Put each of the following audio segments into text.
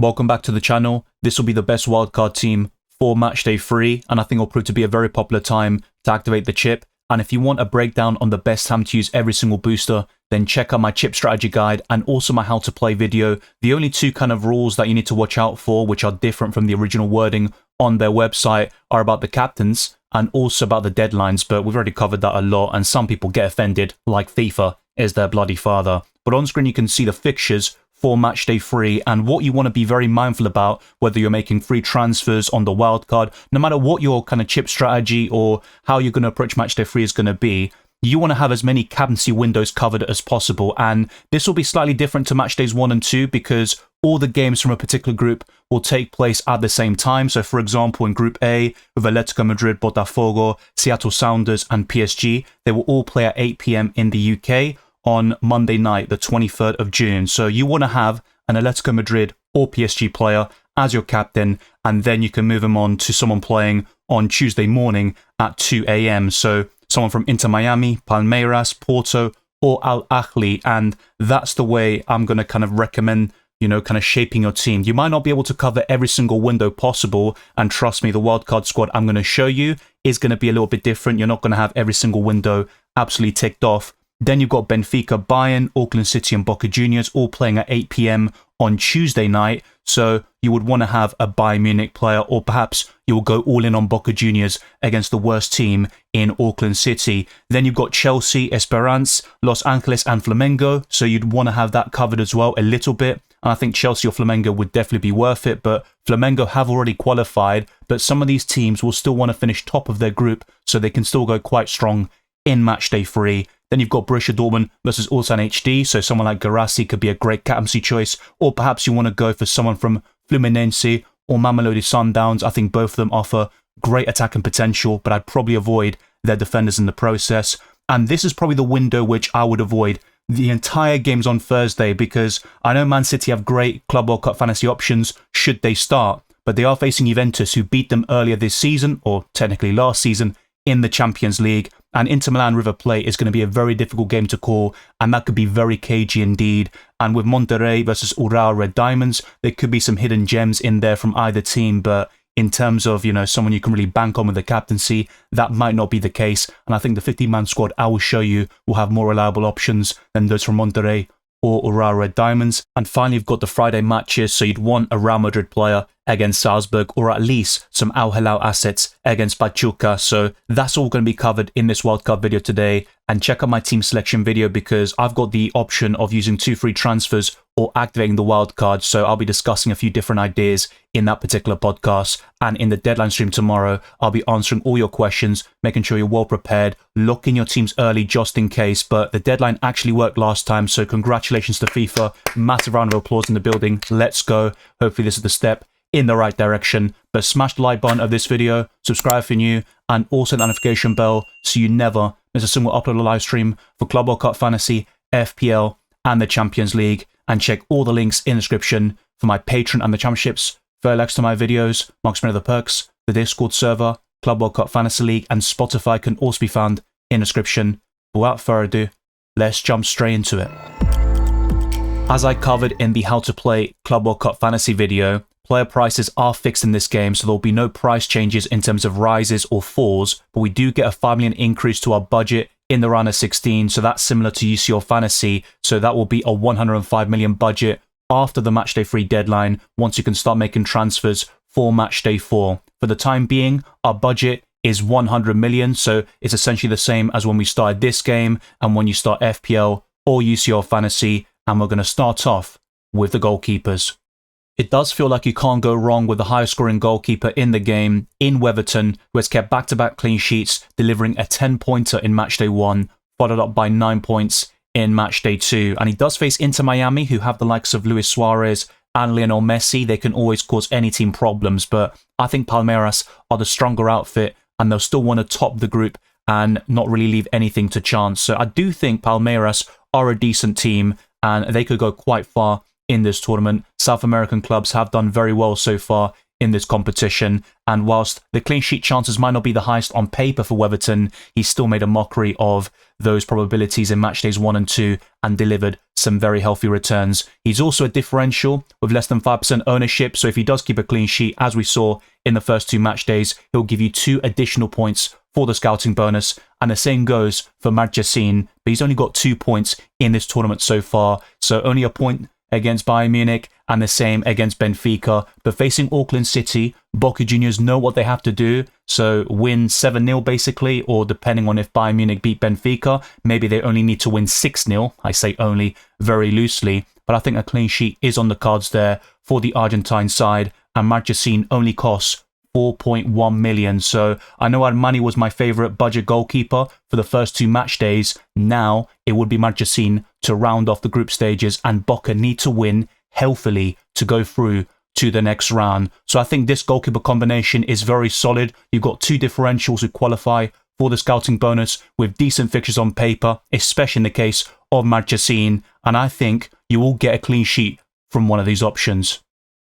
Welcome back to the channel. This will be the best wildcard team for Matchday 3, and I think it'll prove to be a very popular time to activate the chip. And if you want a breakdown on the best time to use every single booster, then check out my chip strategy guide and also my how to play video. The only two kind of rules that you need to watch out for, which are different from the original wording on their website, are about the captains and also about the deadlines, but we've already covered that a lot, and some people get offended, like FIFA is their bloody father. But on screen you can see the fixtures for Matchday 3 and what you want to be very mindful about, whether you're making free transfers on the wildcard, no matter what your kind of chip strategy or how you're going to approach Matchday 3 is going to be. You want to have as many captaincy windows covered as possible, and this will be slightly different to Matchdays 1 and 2 because all the games from a particular group will take place at the same time. So for example, in Group A, with Atletico Madrid, Botafogo, Seattle Sounders and PSG, they will all play at 8 PM in the UK on Monday night, the 23rd of June. So you want to have an Atletico Madrid or PSG player as your captain, and then you can move him on to someone playing on Tuesday morning at 2 AM. So someone from Inter Miami, Palmeiras, Porto, or Al Ahly, and that's the way I'm going to kind of recommend, kind of shaping your team. You might not be able to cover every single window possible, and trust me, the wildcard squad I'm going to show you is going to be a little bit different. You're not going to have every single window absolutely ticked off. Then you've got Benfica, Bayern, Auckland City and Boca Juniors all playing at 8 PM on Tuesday night. So you would want to have a Bayern Munich player, or perhaps you will go all in on Boca Juniors against the worst team in Auckland City. Then you've got Chelsea, Esperance, Los Angeles and Flamengo. So you'd want to have that covered as well a little bit. And I think Chelsea or Flamengo would definitely be worth it, but Flamengo have already qualified, but some of these teams will still want to finish top of their group, so they can still go quite strong in Matchday 3. Then you've got Borussia Dortmund versus Ulsan HD, so someone like Garassi could be a great captaincy choice, or perhaps you want to go for someone from Fluminense or Mamelodi Sundowns. I think both of them offer great attacking potential, but I'd probably avoid their defenders in the process. And this is probably the window which I would avoid the entire games on Thursday, because I know Man City have great Club World Cup fantasy options should they start, but they are facing Juventus, who beat them earlier this season, or technically last season, in the Champions League, and Inter Milan River Plate is going to be a very difficult game to call, and that could be very cagey indeed. And with Monterrey versus Urawa Red Diamonds, there could be some hidden gems in there from either team, but in terms of, someone you can really bank on with the captaincy, that might not be the case. And I think the 15-man squad I will show you will have more reliable options than those from Monterrey or Urawa Red Diamonds. And finally, you've got the Friday matches, so you'd want a Real Madrid player against Salzburg, or at least some Al Hilal assets against Pachuca. So that's all going to be covered in this wildcard video today. And check out my team selection video, because I've got the option of using 2 free transfers or activating the wildcard. So I'll be discussing a few different ideas in that particular podcast. And in the deadline stream tomorrow, I'll be answering all your questions, making sure you're well prepared, lock in your teams early just in case. But the deadline actually worked last time, so congratulations to FIFA. Massive round of applause in the building. Let's go. Hopefully this is the step in the right direction. But smash the like button of this video, subscribe if you're new, and also the notification bell so you never miss a single upload or live stream for Club World Cup Fantasy, FPL, and the Champions League. And check all the links in the description for my Patreon and the championships, further links to my videos, marks many of the perks, the Discord server, Club World Cup Fantasy League, and Spotify can also be found in the description. But without further ado, let's jump straight into it. As I covered in the How to Play Club World Cup Fantasy video, player prices are fixed in this game, so there will be no price changes in terms of rises or falls, but we do get a 5 million increase to our budget in the round of 16, so that's similar to UCL Fantasy, so that will be a 105 million budget after the Matchday 3 deadline, once you can start making transfers for Matchday 4. For the time being, our budget is 100 million, so it's essentially the same as when we started this game and when you start FPL or UCL Fantasy, and we're going to start off with the goalkeepers. It does feel like you can't go wrong with the highest scoring goalkeeper in the game, in Weatherton, who has kept back-to-back clean sheets, delivering a 10-pointer in Matchday 1, followed up by 9 points in Matchday 2. And he does face Inter Miami, who have the likes of Luis Suarez and Lionel Messi. They can always cause any team problems, but I think Palmeiras are the stronger outfit, and they'll still want to top the group and not really leave anything to chance. So I do think Palmeiras are a decent team, and they could go quite far in this tournament. South American clubs have done very well so far in this competition. And whilst the clean sheet chances might not be the highest on paper for Weatherton, he still made a mockery of those probabilities in match days 1 and 2 and delivered some very healthy returns. He's also a differential with less than 5% ownership, so if he does keep a clean sheet, as we saw in the first 2 match days, he'll give you 2 additional points for the scouting bonus, and the same goes for Matchday, but he's only got 2 points in this tournament so far, so only a point against Bayern Munich and the same against Benfica. But facing Auckland City, Boca Juniors know what they have to do, so win 7-0 basically, or depending on if Bayern Munich beat Benfica, maybe they only need to win 6-0. I say only very loosely, but I think a clean sheet is on the cards there for the Argentine side, and Matchday only costs 4.1 million. So I know Armani was my favourite budget goalkeeper for the first 2 match days. Now it would be Matchday to round off the group stages, and Boca need to win healthily to go through to the next round. So I think this goalkeeper combination is very solid. You've got 2 differentials who qualify for the scouting bonus with decent fixtures on paper, especially in the case of Matchday, and I think you will get a clean sheet from one of these options.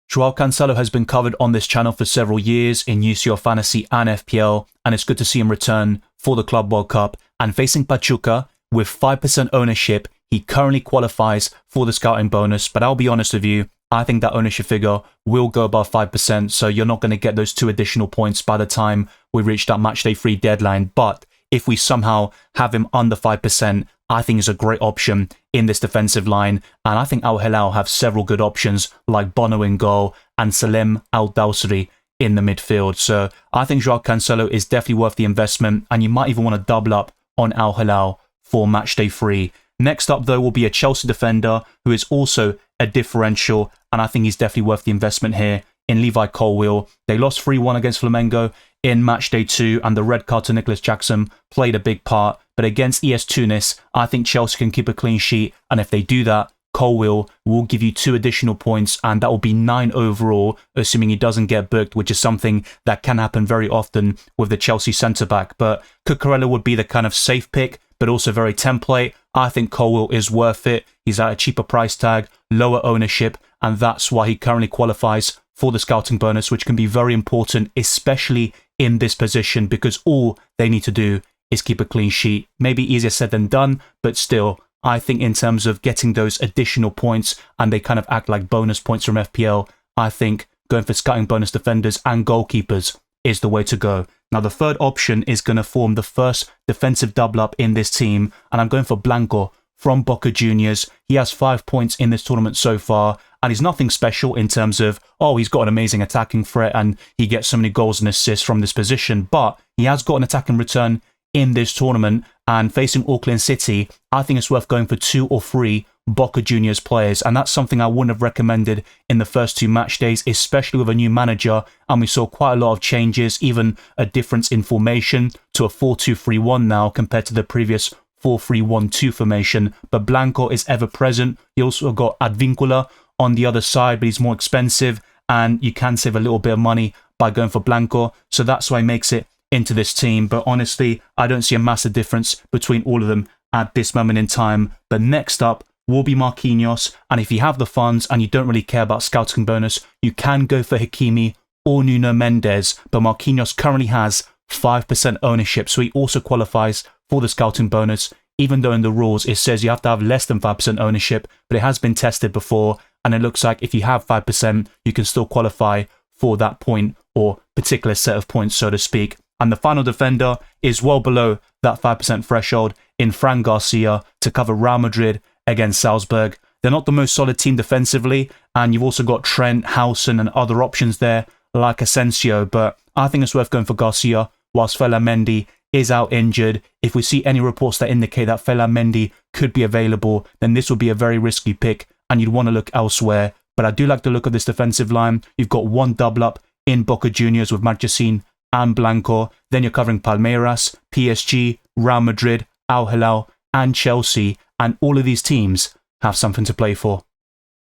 Joao Cancelo has been covered on this channel for several years in UCL Fantasy and FPL, and it's good to see him return for the Club World Cup. And facing Pachuca, with 5% ownership, he currently qualifies for the scouting bonus, but I'll be honest with you, I think that ownership figure will go above 5%, so you're not going to get those 2 additional points by the time we reach that matchday 3 deadline. But if we somehow have him under 5%, I think is a great option in this defensive line, and I think Al Hilal have several good options like Bono in goal and Salem Al Dawsari in the midfield. So I think Joao Cancelo is definitely worth the investment, and you might even want to double up on Al Hilal for matchday 3. Next up though will be a Chelsea defender who is also a differential, and I think he's definitely worth the investment here in Levi Colwill. They lost 3-1 against Flamengo in matchday 2, and the red card to Nicholas Jackson played a big part. But against ES Tunis, I think Chelsea can keep a clean sheet, and if they do that, Colwill will give you 2 additional points, and that will be 9 overall, assuming he doesn't get booked, which is something that can happen very often with the Chelsea centre-back. But Cucurella would be the kind of safe pick, but also very template. I think Colwill is worth it. He's at a cheaper price tag, lower ownership, and that's why he currently qualifies for the scouting bonus, which can be very important, especially in this position, because all they need to do is keep a clean sheet. Maybe easier said than done, but still, I think in terms of getting those additional points, and they kind of act like bonus points from FPL, I think going for scouting bonus defenders and goalkeepers is the way to go. Now the third option is going to form the first defensive double up in this team, and I'm going for Blanco from Boca Juniors. He has 5 points in this tournament so far, and he's nothing special in terms of, oh, he's got an amazing attacking threat and he gets so many goals and assists from this position, but he has got an attacking return in this tournament, and facing Auckland City, I think it's worth going for 2 or 3 Boca Juniors players, and that's something I wouldn't have recommended in the first 2 match days, especially with a new manager, and we saw quite a lot of changes, even a difference in formation to a 4-2-3-1 now compared to the previous 4-3-1-2 formation. But Blanco is ever present. You also got Advincula on the other side, but he's more expensive, and you can save a little bit of money by going for Blanco, so that's why he makes it into this team. But honestly, I don't see a massive difference between all of them at this moment in time. But next up will be Marquinhos, and if you have the funds and you don't really care about scouting bonus, you can go for Hakimi or Nuno Mendes, but Marquinhos currently has 5% ownership, so he also qualifies for the scouting bonus, even though in the rules it says you have to have less than 5% ownership, but it has been tested before, and it looks like if you have 5%, you can still qualify for that point or particular set of points, so to speak. And the final defender is well below that 5% threshold in Fran Garcia to cover Real Madrid against Salzburg. They're not the most solid team defensively, and you've also got Trent, Howson and other options there like Asensio, but I think it's worth going for Garcia whilst Fela Mendy is out injured. If we see any reports that indicate that Fela Mendy could be available, then this would be a very risky pick and you'd want to look elsewhere. But I do like the look of this defensive line. You've got 1 double up in Boca Juniors with Marchesín and Blanco. Then you're covering Palmeiras, PSG, Real Madrid, Al Hilal and Chelsea, and all of these teams have something to play for.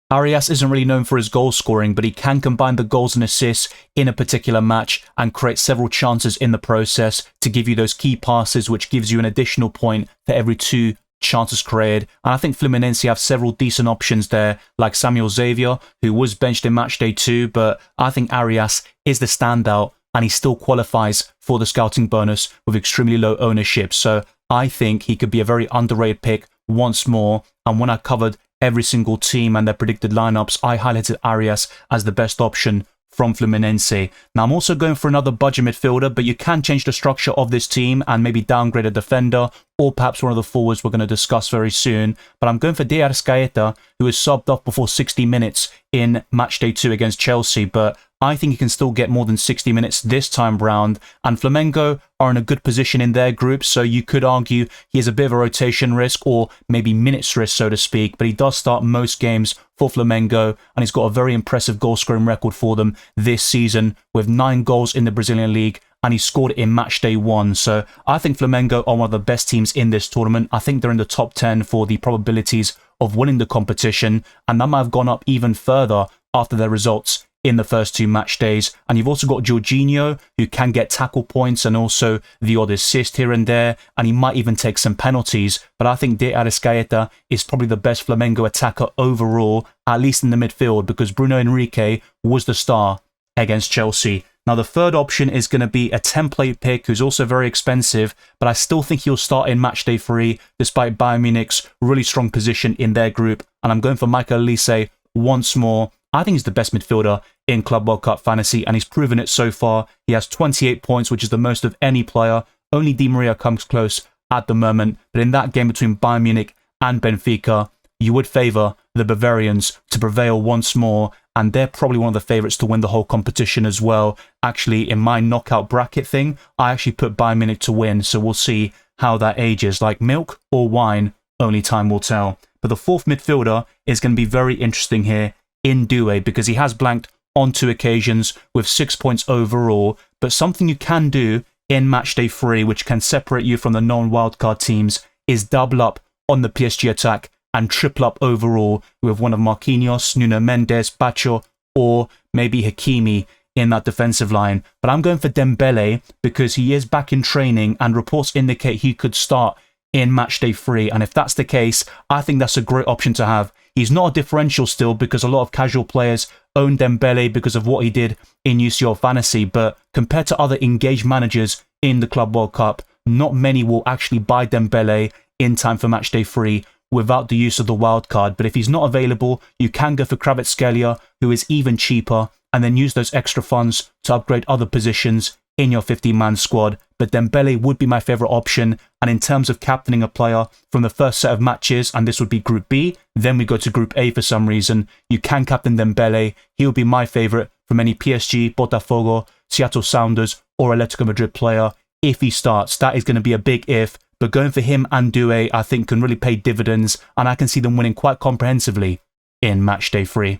Arias isn't really known for his goal scoring, but he can combine the goals and assists in a particular match and create several chances in the process to give you those key passes, which gives you an additional point for every 2 chances created. And I think Fluminense have several decent options there, like Samuel Xavier, who was benched in matchday 2, but I think Arias is the standout and he still qualifies for the scouting bonus with extremely low ownership. So I think he could be a very underrated pick once more. And when I covered every single team and their predicted lineups, I highlighted Arias as the best option from Fluminense. Now, I'm also going for another budget midfielder, but you can change the structure of this team and maybe downgrade a defender or perhaps one of the forwards we're going to discuss very soon. But I'm going for De Arrascaeta, who was subbed off before 60 minutes in matchday 2 against Chelsea, but I think he can still get more than 60 minutes this time round. And Flamengo are in a good position in their group, so you could argue he has a bit of a rotation risk or maybe minutes risk, so to speak, but he does start most games for Flamengo, and he's got a very impressive goal-scoring record for them this season with 9 goals in the Brazilian League, and he scored it in matchday 1. So I think Flamengo are one of the best teams in this tournament. I think they're in the top 10 for the probabilities of winning the competition, and that might have gone up even further after their results in the first 2 match days. And you've also got Jorginho, who can get tackle points and also the odd assist here and there, and he might even take some penalties. But I think De Arrascaeta is probably the best Flamengo attacker overall, at least in the midfield, because Bruno Henrique was the star against Chelsea. Now, the third option is going to be a template pick who's also very expensive, but I still think he'll start in matchday 3 despite Bayern Munich's really strong position in their group. And I'm going for Michael Olise once more. I think he's the best midfielder in Club World Cup Fantasy, and he's proven it so far. He has 28 points, which is the most of any player. Only Di Maria comes close at the moment, but in that game between Bayern Munich and Benfica, you would favour the Bavarians to prevail once more, and they're probably one of the favourites to win the whole competition as well. Actually, in my knockout bracket thing, I actually put Bayern Munich to win, so we'll see how that ages. Like milk or wine, only time will tell. But the fourth midfielder is going to be very interesting here in Doué, because he has blanked on 2 occasions with 6 points overall. But something you can do in matchday 3, which can separate you from the non-wildcard teams, is double up on the PSG attack and triple up overall with one of Marquinhos, Nuno Mendes, Bacho, or maybe Hakimi in that defensive line. But I'm going for Dembele because he is back in training and reports indicate he could start in matchday 3. And if that's the case, I think that's a great option to have. He's not a differential still because a lot of casual players own Dembele because of what he did in UCL Fantasy, but compared to other engaged managers in the Club World Cup, not many will actually buy Dembele in time for matchday 3 without the use of the wild card. But if he's not available, you can go for Kvaratskhelia, who is even cheaper, and then use those extra funds to upgrade other positions in your 50-man squad. But Dembele would be my favourite option. And in terms of captaining a player from the first set of matches, and this would be Group B, then we go to Group A for some reason, you can captain Dembele. He would be my favourite from any PSG, Botafogo, Seattle Sounders, or Atletico Madrid player if he starts. That is going to be a big if, but going for him and Doué, I think, can really pay dividends, and I can see them winning quite comprehensively in matchday 3.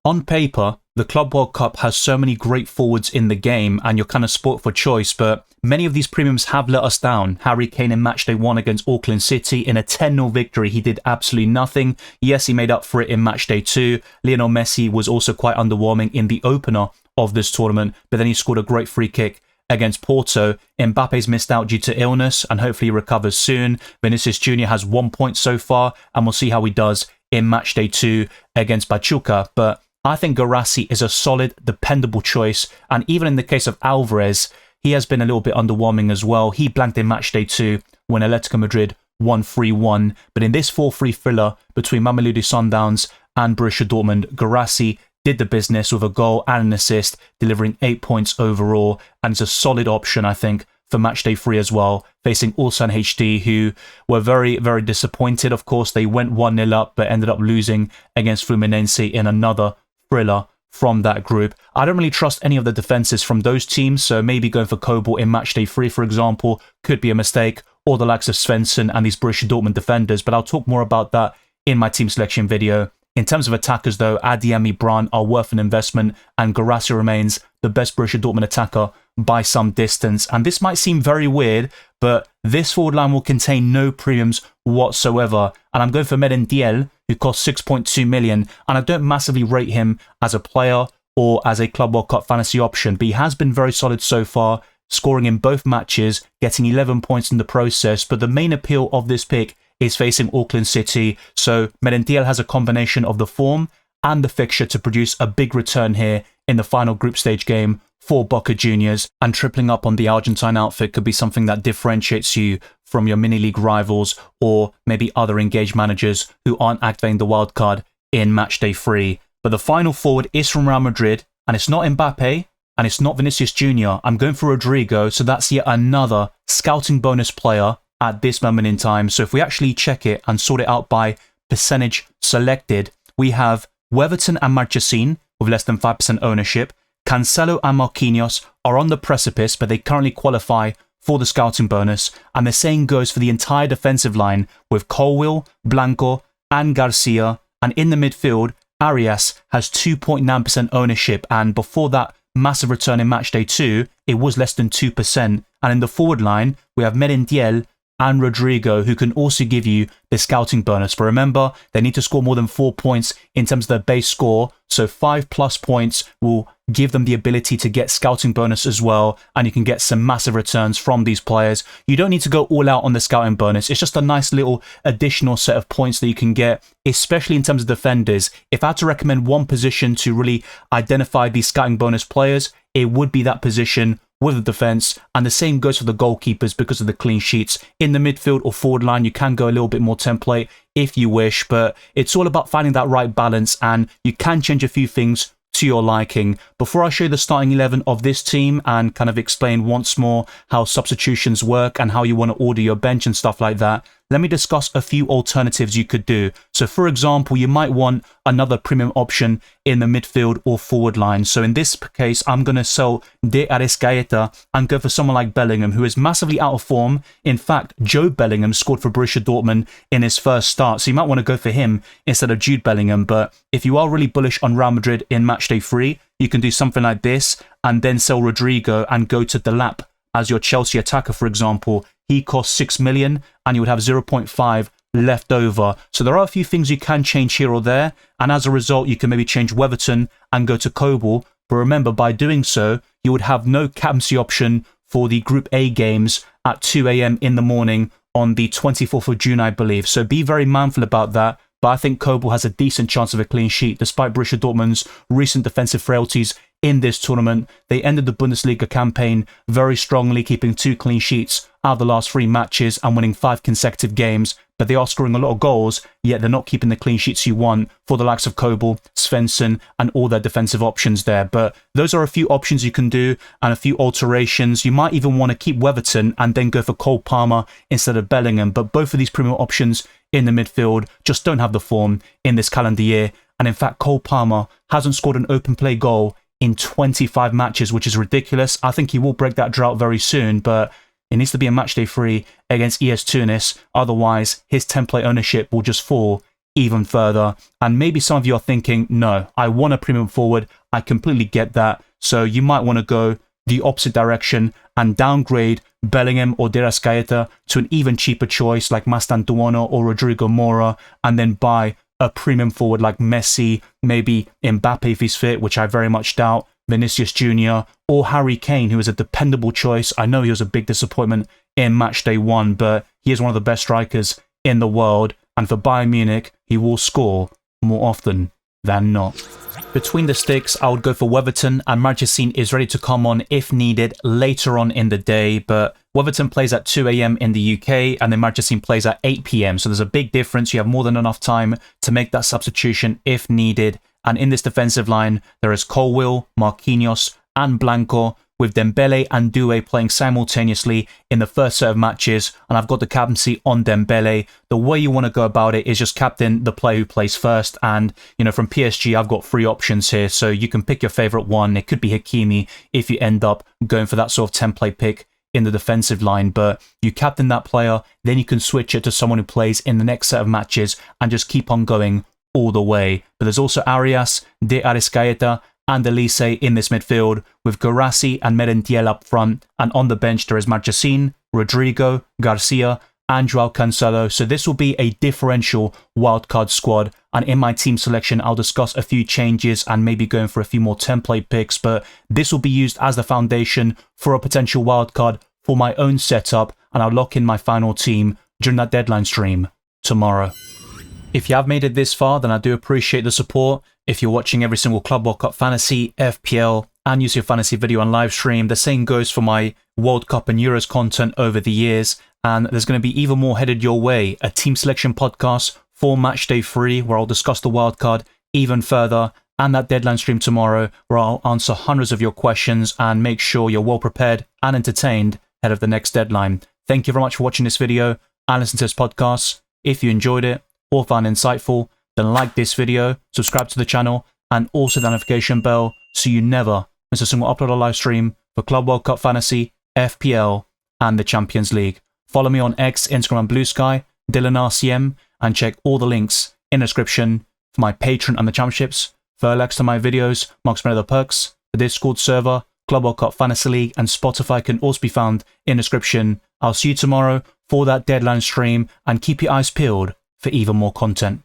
On paper, the Club World Cup has so many great forwards in the game, and you're kind of spoilt for choice, but many of these premiums have let us down. Harry Kane in matchday 1 against Auckland City, in a 10-0 victory, he did absolutely nothing. Yes, he made up for it in matchday 2. Lionel Messi was also quite underwhelming in the opener of this tournament, but then he scored a great free kick against Porto. Mbappe's missed out due to illness, and hopefully he recovers soon. Vinicius Jr. has 1 point so far, and we'll see how he does in matchday 2 against Pachuca. But I think Guirassy is a solid, dependable choice, and even in the case of Alvarez, he has been a little bit underwhelming as well. He blanked in matchday 2 when Atletico Madrid won 3-1, but in this 4-3 thriller between Mamelodi Sundowns and Borussia Dortmund, Guirassy did the business with a goal and an assist, delivering 8 points overall, and it's a solid option, I think, for matchday 3 as well, facing Ulsan HD, who were very, very disappointed. Of course, they went 1-0 up, but ended up losing against Fluminense in another thriller from that group. I don't really trust any of the defenses from those teams, so maybe going for Kobel in matchday 3, for example, could be a mistake, or the likes of Svensson and these Borussia Dortmund defenders, but I'll talk more about that in my team selection video. In terms of attackers though, Adeyemi, Brand are worth an investment, and Guirassy remains the best Borussia Dortmund attacker by some distance. And this might seem very weird, but this forward line will contain no premiums whatsoever. And I'm going for Medendiel, who costs 6.2 million, and I don't massively rate him as a player or as a Club World Cup fantasy option, but he has been very solid so far, scoring in both matches, getting 11 points in the process. But the main appeal of this pick is facing Auckland City. So Merentiel has a combination of the form and the fixture to produce a big return here in the final group stage game for Boca Juniors, and tripling up on the Argentine outfit could be something that differentiates you from your mini-league rivals or maybe other engaged managers who aren't activating the wildcard in Matchday 3. But the final forward is from Real Madrid, and it's not Mbappe, and it's not Vinicius Jr. I'm going for Rodrigo, so that's yet another scouting bonus player at this moment in time. So if we actually check it and sort it out by percentage selected, we have Weverton and Marchesín with less than 5% ownership. Cancelo and Marquinhos are on the precipice, but they currently qualify for the scouting bonus. And the same goes for the entire defensive line with Colwill, Blanco, and Garcia. And in the midfield, Arias has 2.9% ownership. And before that massive return in Matchday 2, it was less than 2%. And in the forward line, we have Merentiel and Rodrigo, who can also give you the scouting bonus. But remember, they need to score more than 4 points in terms of their base score. So 5+ points will give them the ability to get scouting bonus as well. And you can get some massive returns from these players. You don't need to go all out on the scouting bonus. It's just a nice little additional set of points that you can get, especially in terms of defenders. If I had to recommend one position to really identify these scouting bonus players, it would be that position with the defense, and the same goes for the goalkeepers because of the clean sheets. In the midfield or forward line, you can go a little bit more template if you wish, but it's all about finding that right balance, and you can change a few things to your liking. Before I show you the starting 11 of this team and kind of explain once more how substitutions work and how you want to order your bench and stuff like that, let me discuss a few alternatives you could do. So for example, you might want another premium option in the midfield or forward line. So in this case, I'm going to sell De Arrascaeta and go for someone like Bellingham, who is massively out of form. In fact, Joe Bellingham scored for Borussia Dortmund in his first start, so you might want to go for him instead of Jude Bellingham. But if you are really bullish on Real Madrid in Matchday 3, you can do something like this and then sell Rodrigo and go to Delap as your Chelsea attacker, for example. He costs 6 million and you would have 0.5 left over. So there are a few things you can change here or there, and as a result, you can maybe change Weverton and go to Coble. But remember, by doing so, you would have no captaincy option for the Group A games at 2 a.m. in the morning on the 24th of June, I believe. So be very mindful about that. But I think Coble has a decent chance of a clean sheet, despite Borussia Dortmund's recent defensive frailties in this tournament. They ended the Bundesliga campaign very strongly, keeping 2 clean sheets out of the last 3 matches and winning 5 consecutive games. But they are scoring a lot of goals, yet they're not keeping the clean sheets you want for the likes of Coble, Svensson, and all their defensive options there. But those are a few options you can do and a few alterations. You might even want to keep Weverton and then go for Cole Palmer instead of Bellingham. But both of these premium options in the midfield just don't have the form in this calendar year. And in fact, Cole Palmer hasn't scored an open play goal in 25 matches, which is ridiculous. I think he will break that drought very soon, but it needs to be a Matchday 3 against ES Tunis. Otherwise, his template ownership will just fall even further. And maybe some of you are thinking, no, I want a premium forward. I completely get that. So you might want to go the opposite direction and downgrade Bellingham or De Arrascaeta to an even cheaper choice like Mastantuono or Rodrigo Mora, and then buy a premium forward like Messi, maybe Mbappe if he's fit, which I very much doubt, Vinicius Jr., or Harry Kane, who is a dependable choice. I know he was a big disappointment in Matchday 1, but he is one of the best strikers in the world, and for Bayern Munich, he will score more often than not. Between the sticks, I would go for Weverton, and Marchesín is ready to come on if needed later on in the day, but Weverton plays at 2 a.m. in the UK, and then Marchesín plays at 8 p.m, so there's a big difference. You have more than enough time to make that substitution if needed. And in this defensive line, there is Colwill, Marquinhos, and Blanco, with Dembele and Doué playing simultaneously in the first set of matches, and I've got the captaincy on Dembele. The way you want to go about it is just captain the player who plays first, and from PSG I've got 3 options here, so you can pick your favourite one. It could be Hakimi if you end up going for that sort of template pick in the defensive line, but you captain that player, then you can switch it to someone who plays in the next set of matches and just keep on going all the way. But there's also Arias, De Arrascaeta, and Elise in this midfield, with Guirassy and Merentiel up front, and on the bench there is Marchesín, Rodrigo, Garcia, and Joao Cancelo. So this will be a differential wildcard squad, and in my team selection I'll discuss a few changes and maybe going for a few more template picks, but this will be used as the foundation for a potential wildcard for my own setup, and I'll lock in my final team during that deadline stream tomorrow. If you have made it this far, then I do appreciate the support. If you're watching every single Club World Cup Fantasy, FPL, and use your fantasy video on live stream, the same goes for my World Cup and Euros content over the years. And there's going to be even more headed your way, a team selection podcast for Matchday 3, where I'll discuss the wildcard even further, and that deadline stream tomorrow, where I'll answer hundreds of your questions and make sure you're well prepared and entertained ahead of the next deadline. Thank you very much for watching this video and listening to this podcast. If you enjoyed it or found it insightful, then like this video, subscribe to the channel, and also the notification bell so you never miss a single upload or live stream for Club World Cup Fantasy, FPL, and the Champions League. Follow me on X, Instagram, and Blue Sky, DylanRCM, and check all the links in the description for my Patreon and the championships, for links to my videos, amongst many other perks. The Discord server, Club World Cup Fantasy League, and Spotify can also be found in the description. I'll see you tomorrow for that deadline stream, and keep your eyes peeled for even more content.